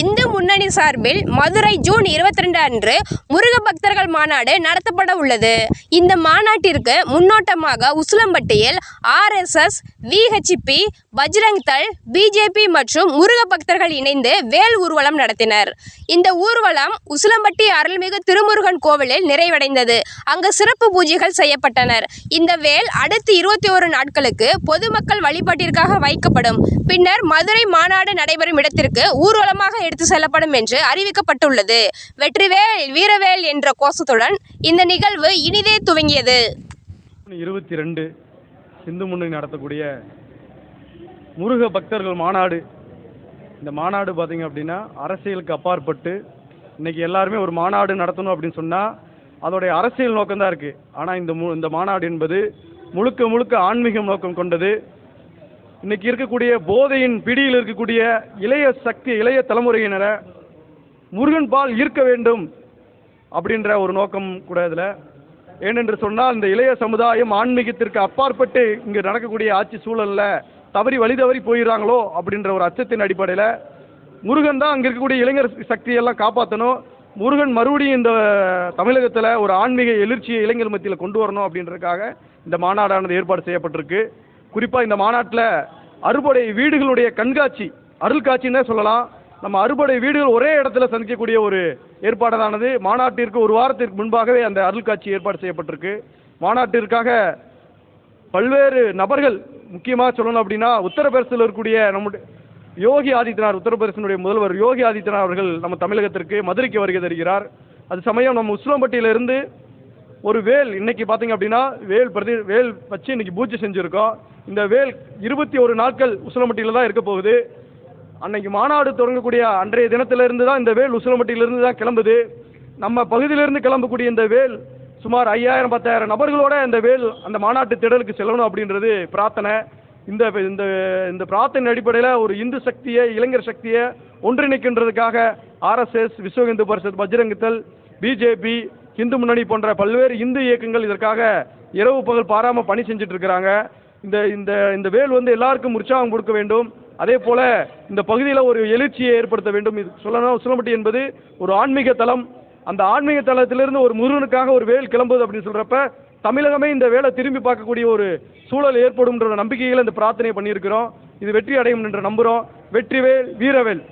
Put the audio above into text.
இந்து முன்னணி சார்பில் மதுரை ஜூன் 22 அன்று முருக பக்தர்கள் மாநாடு நடத்தப்பட உள்ளது. இந்த மாநாட்டிற்கு முன்னோட்டமாக உசிலம்பட்டியில் RSS, VHP, Bajrang Dal, BJP மற்றும் முருக பக்தர்கள் இணைந்து வேல் ஊர்வலம் நடத்தினர். இந்த ஊர்வலம் உசிலம்பட்டி அருள்மிகு திருமுருகன் கோவிலில் நிறைவடைந்தது. அங்கு சிறப்பு பூஜைகள் செய்யப்பட்டனர். இந்த வேல் அடுத்த 21 நாட்களுக்கு பொதுமக்கள் வழிபாட்டிற்காக வைக்கப்படும். பின்னர் மதுரை மாநாடு நடைபெறும் இடத்திற்கு ஊர்வலமாக எடுத்து செல்லப்படும் என்று அறிவிக்கப்பட்டுள்ளது. வெற்றிவேல் வீரவேல் என்ற கோஷத்துடன் இந்த நிகழ்வு இனிதே துவங்கியது. 22 இந்து முன்னணி நடத்தக்கூடிய முருக பக்தர்கள் மாநாடு. இந்த மாநாடு பார்த்தீங்க அப்படின்னா அரசியலுக்கு அப்பாற்பட்டு இன்னைக்கு எல்லாருமே ஒரு மாநாடு நடத்தணும் அப்படின்னு சொன்னால் அதோடைய அரசியல் நோக்கம் தான் இருக்குது. ஆனால் இந்த மாநாடு என்பது முழுக்க முழுக்க ஆன்மீகம் நோக்கம் கொண்டது. இன்னைக்கு இருக்கக்கூடிய போதையின் பிடியில் இருக்கக்கூடிய இளைய தலைமுறையினரை முருகன் பால் ஈர்க்க வேண்டும் அப்படின்ற ஒரு நோக்கம் கூட இதில். ஏனென்று சொன்னால் இந்த இளைய சமுதாயம் ஆன்மீகத்திற்கு அப்பாற்பட்டு இங்கே நடக்கக்கூடிய ஆட்சி சூழலில் வழி தவறி போயிடுறாங்களோ அப்படின்ற ஒரு அச்சத்தின் அடிப்படையில் முருகன் தான் அங்கே இருக்கக்கூடிய இளைஞர் சக்தியெல்லாம் காப்பாற்றணும். முருகன் மறுபடியும் இந்த தமிழகத்தில் ஒரு ஆன்மீக எழுச்சியை இளைஞர் மத்தியில் கொண்டு வரணும் அப்படின்றதுக்காக இந்த மாநாடானது ஏற்பாடு செய்யப்பட்டிருக்கு. குறிப்பாக இந்த மாநாட்டில் அறுபடை வீடுகளுடைய கண்காட்சி, அருள் காட்சின்னே சொல்லலாம். நம்ம அறுபடை வீடுகள் ஒரே இடத்துல சந்திக்கக்கூடிய ஒரு ஏற்பாடானது மாநாட்டிற்கு ஒரு வாரத்திற்கு முன்பாகவே அந்த அருள் காட்சி ஏற்பாடு செய்யப்பட்டிருக்கு. மாநாட்டிற்காக பல்வேறு நபர்கள், முக்கியமாக சொல்லணும் அப்படின்னா உத்தரப்பிரதேசத்தில் இருக்கக்கூடிய நம்முடைய யோகி ஆதித்யநாத், உத்தரப்பிரதேசனுடைய முதல்வர் யோகி ஆதித்யநாத் அவர்கள் நம்ம தமிழகத்திற்கு மதுரைக்கு வருகை தருகிறார். அது சமயம் நம்ம உசிலம்பட்டியிலிருந்து ஒரு வேல், இன்னைக்கு பார்த்தீங்க அப்படின்னா வேல் வச்சு இன்னைக்கு பூஜை செஞ்சுருக்கோம். இந்த வேல் 21 நாட்கள் உசிலம்பட்டியில் தான் இருக்க போகுது. அன்னைக்கு மாநாடு தொடங்கக்கூடிய அன்றைய தினத்திலிருந்து தான் இந்த வேல் உசிலம்பட்டியிலிருந்து தான் கிளம்புது. நம்ம பகுதியிலிருந்து கிளம்பக்கூடிய இந்த வேல் சுமார் 5000-10,000 நபர்களோட இந்த வேல் அந்த மாநாட்டு திடலுக்கு செல்லணும் அப்படின்றது பிரார்த்தனை. இந்த பிரார்த்தனை அடிப்படையில் ஒரு இந்து சக்தியை, இளைஞர் சக்தியை ஒன்றிணைக்கின்றதுக்காக RSS, விஸ்வ இந்து பரிஷத், பஜ்ரங் தள், BJP, இந்து முன்னணி போன்ற பல்வேறு இந்து இயக்கங்கள் இதற்காக இரவு பகல் பாராமல் பணி செஞ்சுட்டு இருக்கிறாங்க. இந்த வேல் எல்லாருக்கும் உற்சாகம் கொடுக்க வேண்டும். அதே போல இந்த பகுதியில் ஒரு எழுச்சியை ஏற்படுத்த வேண்டும். இது சொல்லணும், உசிலம்பட்டி என்பது ஒரு ஆன்மீக தலம். அந்த ஆன்மீக தலத்திலிருந்து ஒரு முருகனுக்காக ஒரு வேல் கிளம்புது அப்படின்னு சொல்றப்ப தமிழகமே இந்த வேலை திரும்பி பார்க்கக்கூடிய ஒரு சூழல் ஏற்படும் என்ற நம்பிக்கையில் இந்த பிரார்த்தனை பண்ணியிருக்கிறோம். இது வெற்றி அடையும் என்று நம்புகிறோம். வெற்றிவேல் வீரவேல்.